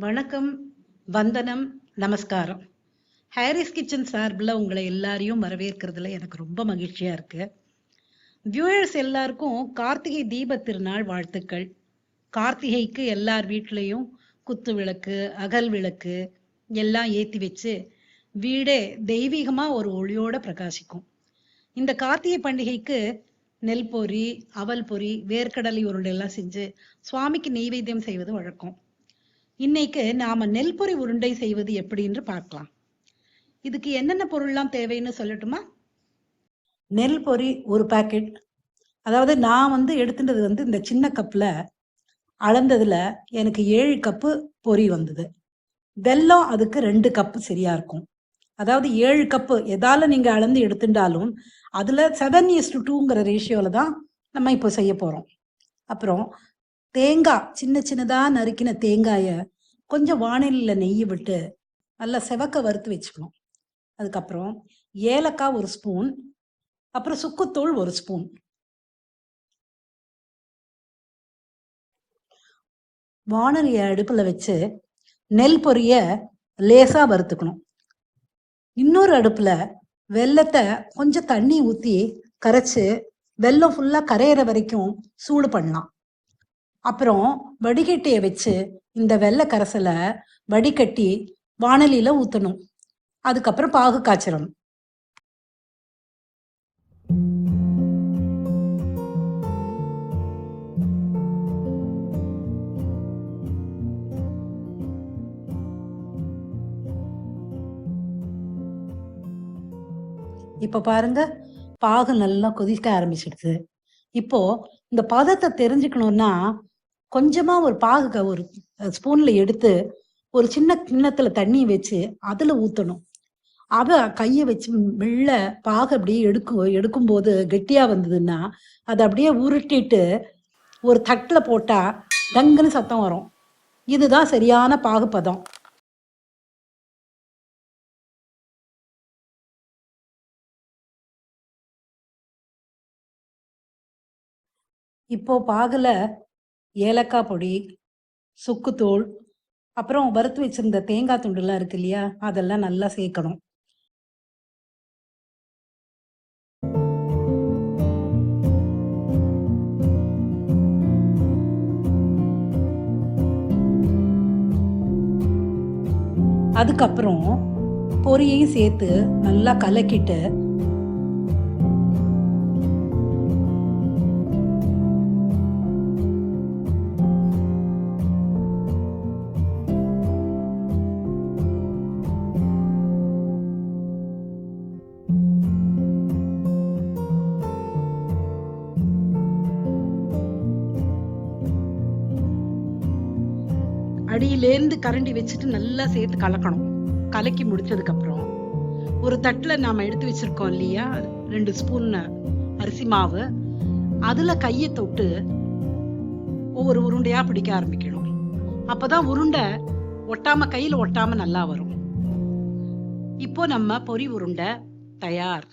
வணக்கம், வந்தனம், நமஸ்காரம். ஹாரிஸ் கிச்சன் சார்பில் உங்களை எல்லாரையும் வரவேற்கிறதுல எனக்கு ரொம்ப மகிழ்ச்சியா இருக்கு. வியூவர்ஸ் எல்லாருக்கும் கார்த்திகை தீப திருநாள் வாழ்த்துக்கள். கார்த்திகைக்கு எல்லார் வீட்லேயும் குத்து விளக்கு, அகல் விளக்கு எல்லாம் ஏற்றி வச்சு வீடே தெய்வீகமா ஒரு ஒளியோட பிரகாசிக்கும். இந்த கார்த்திகை பண்டிகைக்கு நெல் பொரி, அவல் பொரி, வேர்க்கடலை உருண்டை எல்லாம் செஞ்சு சுவாமிக்கு நெய்வேத்தியம் செய்வது வழக்கம். இன்னைக்கு நாம நெல் பொரி உருண்டை செய்வது எப்படின்னு பார்க்கலாம். இதுக்கு என்னென்ன பொருள்லாம் தேவைன்னு சொல்லட்டுமா? நெல் பொரி ஒரு பாக்கெட், அதாவது நான் எடுத்துட்டது இந்த சின்ன கப்ல அளந்ததுல எனக்கு 7 கப்பு பொரி வந்தது. வெல்லம் அதுக்கு 2 கப்பு சரியா இருக்கும். அதாவது 7 கப்பு எதால நீங்க அளந்து எடுத்துட்டாலும் அதுல 7:2ங்கிற ரேஷியோல தான் நம்ம இப்போ செய்ய போறோம். அப்புறம் தேங்காய், சின்ன சின்னதா நறுக்கின தேங்காய கொஞ்சம் வாணலியில் நெய்யை விட்டு நல்லா செவக்க வறுத்து வச்சுக்கணும். அதுக்கப்புறம் ஏலக்காய் 1 ஸ்பூன், அப்புறம் சுக்குத்தூள் 1 ஸ்பூன். வாணலிய அடுப்புல வச்சு நெல் பொரிய லேசா வறுத்துக்கணும். இன்னொரு அடுப்புல வெல்லத்தை கொஞ்சம் தண்ணி ஊத்தி கரைச்சு வெல்லம் ஃபுல்லா கரையிற வரைக்கும் சூடு பண்ணலாம். அப்புறம் வடிகட்டியை வச்சு இந்த வெள்ளை கரைசலை வடிகட்டி வாணலியில ஊற்றணும். அதுக்கப்புறம் பாகு காய்ச்சணும். இப்ப பாருங்க, பாகு நல்லா கொதிக்க ஆரம்பிச்சிடுது. இப்போ இந்த பதத்தை தெரிஞ்சுக்கணும்னா கொஞ்சமா ஒரு பாகு ஒரு ஸ்பூன்ல எடுத்து ஒரு சின்ன கிண்ணத்துல தண்ணி வச்சு அதுல ஊத்தணும். அத கையை வச்சு மெல்ல பாகு அப்படியே எடுக்கும்போது கெட்டியா வந்ததுன்னா அதை அப்படியே உருட்டிட்டு ஒரு தட்டுல போட்டா டங்குன்னு சத்தம் வரும். இதுதான் சரியான பாகு பதம். இப்போ பாகுல ஏலக்காய் பொடி, சுக்குத்தூள், அப்புறம் வறுத்து வச்சிருந்த தேங்காய் துண்டுலாம் இருக்கு இல்லையா, அதெல்லாம் நல்லா சேர்க்கணும். அதுக்கப்புறம் பொரியையும் சேர்த்து நல்லா கலக்கிட்டு அடியிலேருந்து கரண்டி வச்சுட்டு நல்லா சேர்த்து கலக்கணும். கலக்கி முடிச்சதுக்கு அப்புறம் ஒரு தட்டுல நாம எடுத்து வச்சிருக்கோம் இல்லையா 2 ஸ்பூன் அரிசி மாவு, அதுல கையை தொட்டு ஒவ்வொரு உருண்டையா பிடிக்க ஆரம்பிக்கணும். அப்பதான் உருண்டை ஒட்டாம, கையில ஒட்டாம நல்லா வரும். இப்போ நம்ம பொரி உருண்டை தயார்.